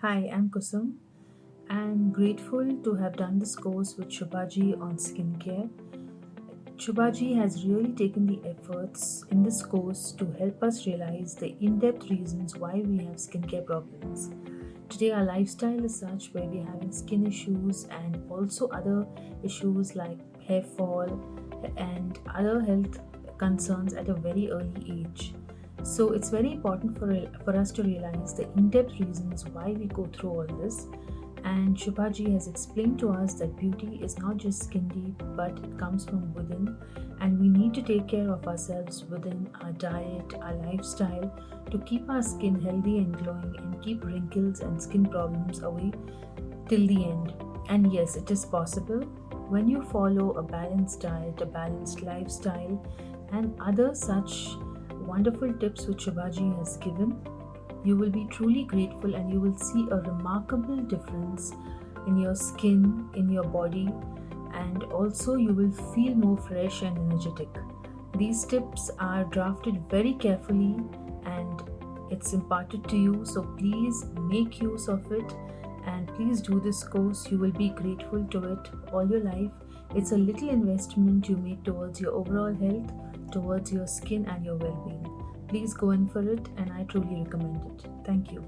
Hi, I'm Kusum. I'm grateful to have done this course with Shubhaji on skincare. Shubhaji has really taken the efforts in this course to help us realize the in depth reasons why we have skincare problems. Today, our lifestyle is such where we're having skin issues and also other issues like hair fall and other health concerns at a very early age. So, it's very important for us to realize the in depth reasons why we go through all this. And Shubhaji has explained to us that beauty is not just skin deep, but it comes from within, and we need to take care of ourselves within our diet, our lifestyle, to keep our skin healthy and glowing and keep wrinkles and skin problems away till the end. And yes, it is possible when you follow a balanced diet, a balanced lifestyle, and other such wonderful tips which Shubhaji has given. You will be truly grateful and you will see a remarkable difference in your skin, in your body, and also you will feel more fresh and energetic. These tips are drafted very carefully and it's imparted to you, so please make use of it and please do this course. You will be grateful to it all your life. It's a little investment you make towards your overall health, towards your skin and your well being. Please go in for it, and I truly recommend it. Thank you.